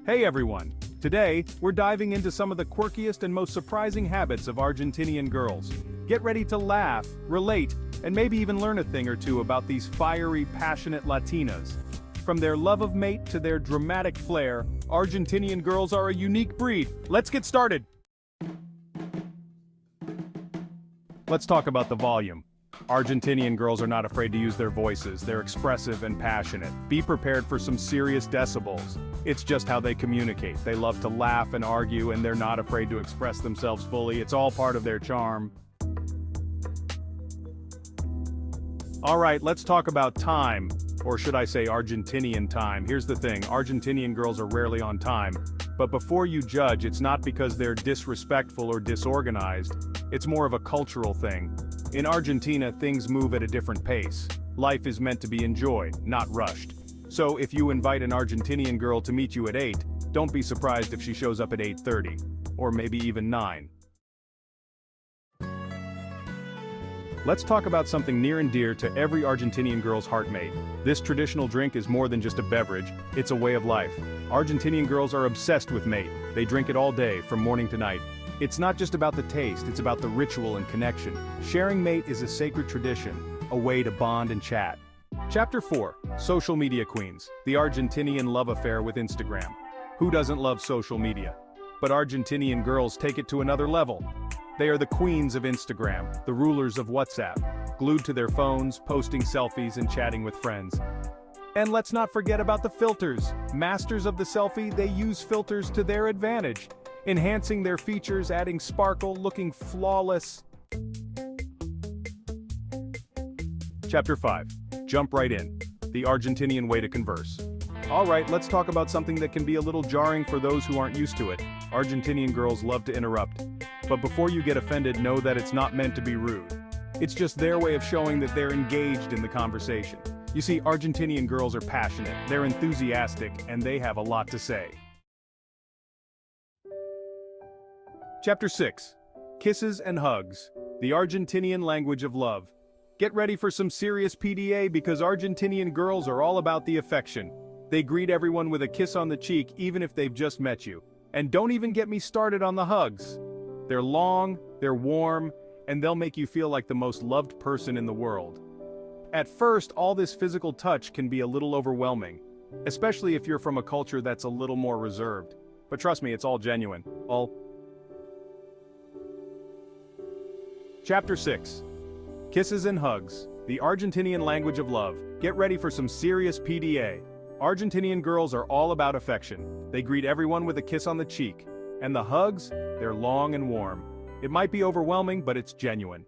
Hey everyone! Today, we're diving into some of the quirkiest and most surprising habits of Argentinian girls. Get ready to laugh, relate, and maybe even learn a thing or two about these fiery, passionate Latinas. From their love of mate to their dramatic flair, Argentinian girls are a unique breed. Let's get started! Let's talk about the volume. Argentinian girls are not afraid to use their voices. They're expressive and passionate. Be prepared for some serious decibels. It's just how they communicate. They love to laugh and argue, and they're not afraid to express themselves fully. It's all part of their charm. All right, let's talk about time. Or should I say Argentinian time. Here's the thing, Argentinian girls are rarely on time. But before you judge, it's not because they're disrespectful or disorganized. It's more of a cultural thing. In Argentina, things move at a different pace. Life is meant to be enjoyed, not rushed. So if you invite an Argentinian girl to meet you at 8, don't be surprised if she shows up at 8:30. Or maybe even 9. Let's talk about something near and dear to every Argentinian girl's heartmate. This traditional drink is more than just a beverage, it's a way of life. Argentinian girls are obsessed with mate. They drink it all day, from morning to night. It's not just about the taste, it's about the ritual and connection. Sharing mate is a sacred tradition, a way to bond and chat. Chapter 4, Social Media Queens, the Argentinian love affair with Instagram. Who doesn't love social media? But Argentinian girls take it to another level. They are the queens of Instagram, the rulers of WhatsApp, glued to their phones, posting selfies and chatting with friends. And let's not forget about the filters. Masters of the selfie, they use filters to their advantage, enhancing their features, adding sparkle, looking flawless. Chapter 5. Jump right in. The Argentinian way to converse. Alright, let's talk about something that can be a little jarring for those who aren't used to it. Argentinian girls love to interrupt. But before you get offended, know that it's not meant to be rude. It's just their way of showing that they're engaged in the conversation. You see, Argentinian girls are passionate, they're enthusiastic, and they have a lot to say. Chapter 6. Kisses and Hugs. The Argentinian language of love. Get ready for some serious PDA because Argentinian girls are all about the affection. They greet everyone with a kiss on the cheek even if they've just met you. And don't even get me started on the hugs. They're long, they're warm, and they'll make you feel like the most loved person in the world. At first, all this physical touch can be a little overwhelming, especially if you're from a culture that's a little more reserved. But trust me, it's all genuine. Chapter 6. Kisses and Hugs, the Argentinian language of love. Get ready for some serious PDA. Argentinian girls are all about affection. They greet everyone with a kiss on the cheek. And the hugs, they're long and warm. It might be overwhelming, but it's genuine.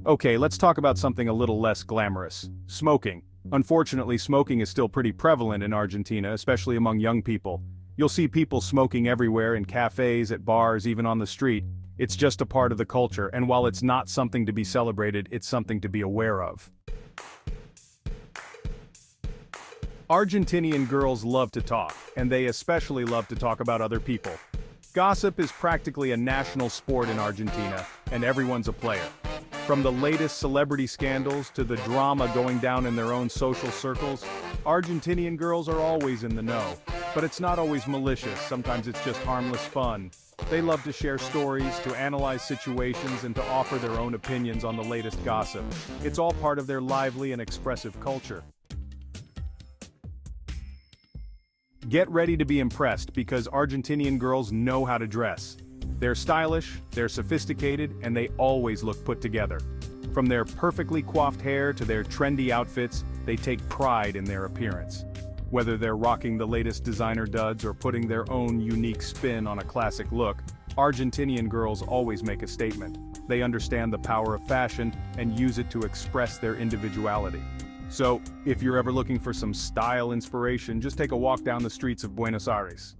Okay, let's talk about something a little less glamorous. Smoking. Unfortunately, smoking is still pretty prevalent in Argentina, especially among young people. You'll see people smoking everywhere in cafes, at bars, even on the street. It's just a part of the culture, and while it's not something to be celebrated, it's something to be aware of. Argentinian girls love to talk, and they especially love to talk about other people. Gossip is practically a national sport in Argentina, and everyone's a player. From the latest celebrity scandals to the drama going down in their own social circles, Argentinian girls are always in the know. But it's not always malicious, sometimes it's just harmless fun. They love to share stories, to analyze situations, and to offer their own opinions on the latest gossip. It's all part of their lively and expressive culture. Get ready to be impressed because Argentinian girls know how to dress. They're stylish, they're sophisticated, and they always look put together. From their perfectly coiffed hair to their trendy outfits, they take pride in their appearance. Whether they're rocking the latest designer duds or putting their own unique spin on a classic look, Argentinian girls always make a statement. They understand the power of fashion and use it to express their individuality. So, if you're ever looking for some style inspiration, just take a walk down the streets of Buenos Aires.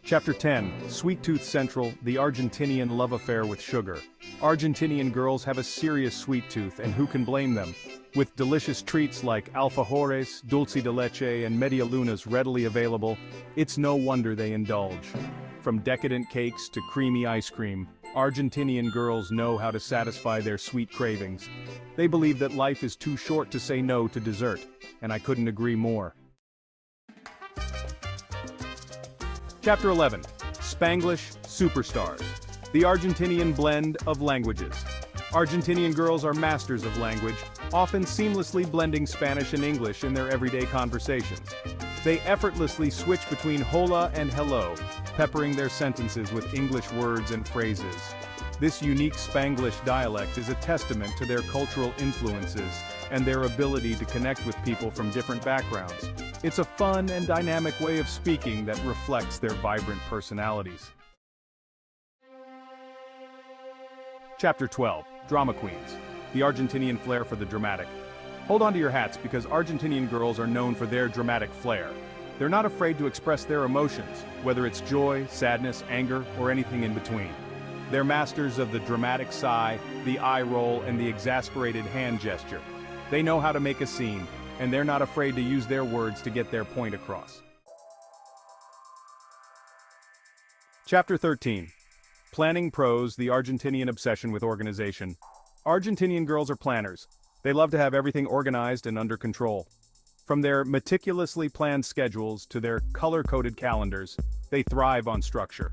Chapter 10, Sweet Tooth Central, the Argentinian love affair with sugar. Argentinian girls have a serious sweet tooth, and who can blame them? With delicious treats like alfajores, dulce de leche, and media lunas readily available, it's no wonder they indulge. From decadent cakes to creamy ice cream, Argentinian girls know how to satisfy their sweet cravings. They believe that life is too short to say no to dessert, and I couldn't agree more. Chapter 11. Spanglish Superstars. The Argentinian Blend of Languages. Argentinian girls are masters of language, often seamlessly blending Spanish and English in their everyday conversations. They effortlessly switch between hola and hello, peppering their sentences with English words and phrases. This unique Spanglish dialect is a testament to their cultural influences and their ability to connect with people from different backgrounds. It's a fun and dynamic way of speaking that reflects their vibrant personalities. Chapter 12. Drama Queens. The Argentinian Flair for the Dramatic. Hold on to your hats because Argentinian girls are known for their dramatic flair. They're not afraid to express their emotions, whether it's joy, sadness, anger, or anything in between. They're masters of the dramatic sigh, the eye roll, and the exasperated hand gesture. They know how to make a scene, and they're not afraid to use their words to get their point across. Chapter 13. Planning Pros, the Argentinian Obsession with Organization. Argentinian girls are planners. They love to have everything organized and under control. From their meticulously planned schedules to their color-coded calendars, they thrive on structure.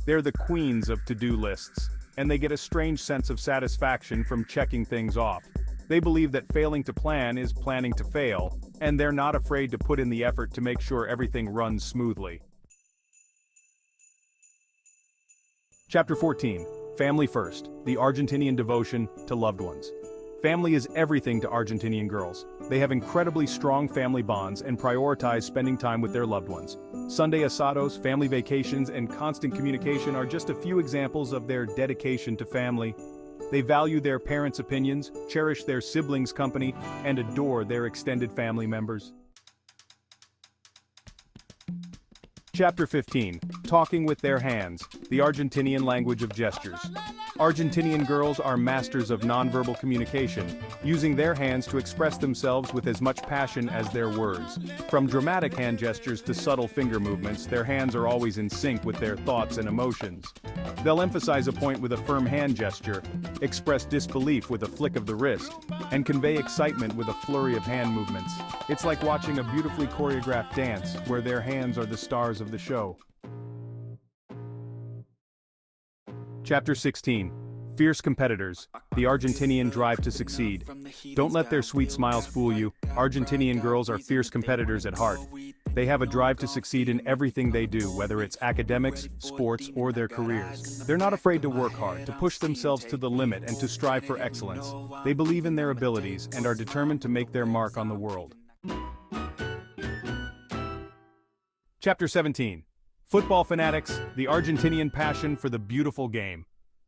They're the queens of to-do lists, and they get a strange sense of satisfaction from checking things off. They believe that failing to plan is planning to fail, and they're not afraid to put in the effort to make sure everything runs smoothly. Chapter 14. Family First, the Argentinian Devotion to Loved Ones. Family is everything to Argentinian girls. They have incredibly strong family bonds and prioritize spending time with their loved ones. Sunday asados, family vacations, and constant communication are just a few examples of their dedication to family. They value their parents' opinions, cherish their siblings' company, and adore their extended family members. Chapter 15. Talking with their hands, the Argentinian language of gestures. Argentinian girls are masters of nonverbal communication, using their hands to express themselves with as much passion as their words. From dramatic hand gestures to subtle finger movements, their hands are always in sync with their thoughts and emotions. They'll emphasize a point with a firm hand gesture, express disbelief with a flick of the wrist, and convey excitement with a flurry of hand movements. It's like watching a beautifully choreographed dance, where their hands are the stars of the show. Chapter 16. Fierce Competitors, the Argentinian Drive to Succeed. Don't let their sweet smiles fool you. Argentinian girls are fierce competitors at heart. They have a drive to succeed in everything they do, whether it's academics, sports, or their careers. They're not afraid to work hard, to push themselves to the limit, and to strive for excellence. They believe in their abilities and are determined to make their mark on the world. Chapter 17. Football Fanatics, the Argentinian Passion for the Beautiful Game.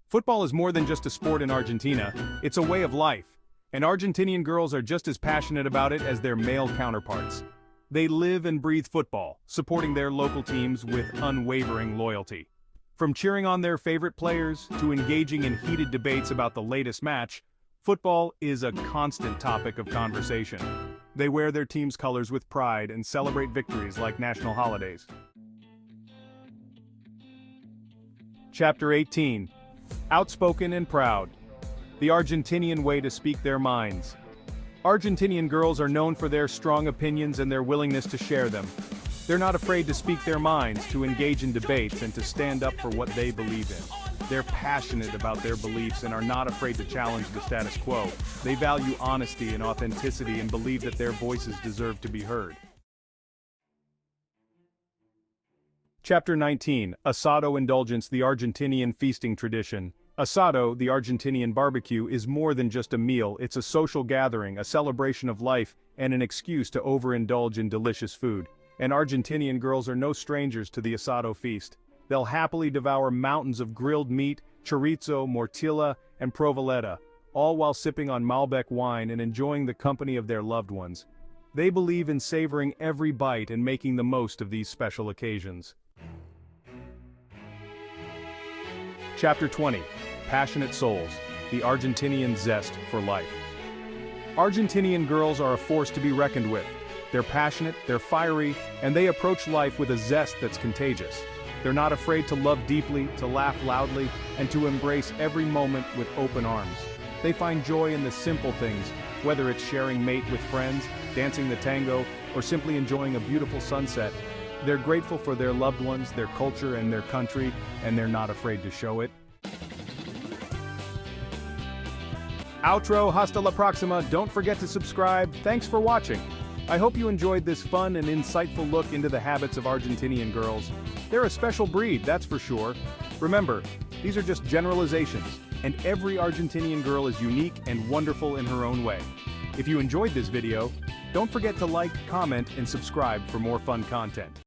Football is more than just a sport in Argentina, it's a way of life, and Argentinian girls are just as passionate about it as their male counterparts. They live and breathe football, supporting their local teams with unwavering loyalty. From cheering on their favorite players to engaging in heated debates about the latest match, football is a constant topic of conversation. They wear their team's colors with pride and celebrate victories like national holidays. Chapter 18. Outspoken and Proud. The Argentinian Way to Speak Their Minds. Argentinian girls are known for their strong opinions and their willingness to share them. They're not afraid to speak their minds, to engage in debates, and to stand up for what they believe in. They're passionate about their beliefs and are not afraid to challenge the status quo. They value honesty and authenticity and believe that their voices deserve to be heard. Chapter 19. Asado Indulgence, the Argentinian Feasting Tradition. Asado, the Argentinian barbecue, is more than just a meal. It's a social gathering, a celebration of life, and an excuse to overindulge in delicious food. And Argentinian girls are no strangers to the asado feast. They'll happily devour mountains of grilled meat, chorizo, mortilla, and provoleta, all while sipping on Malbec wine and enjoying the company of their loved ones. They believe in savoring every bite and making the most of these special occasions. Chapter 20. Passionate Souls, the Argentinian Zest for Life. Argentinian girls are a force to be reckoned with. They're passionate, they're fiery, and they approach life with a zest that's contagious. They're not afraid to love deeply, to laugh loudly, and to embrace every moment with open arms. They find joy in the simple things, whether it's sharing mate with friends, dancing the tango, or simply enjoying a beautiful sunset. They're grateful for their loved ones, their culture, and their country, and they're not afraid to show it. Outro, hasta la próxima. Don't forget to subscribe. Thanks for watching. I hope you enjoyed this fun and insightful look into the habits of Argentinian girls. They're a special breed, that's for sure. Remember, these are just generalizations, and every Argentinian girl is unique and wonderful in her own way. If you enjoyed this video, don't forget to like, comment, and subscribe for more fun content.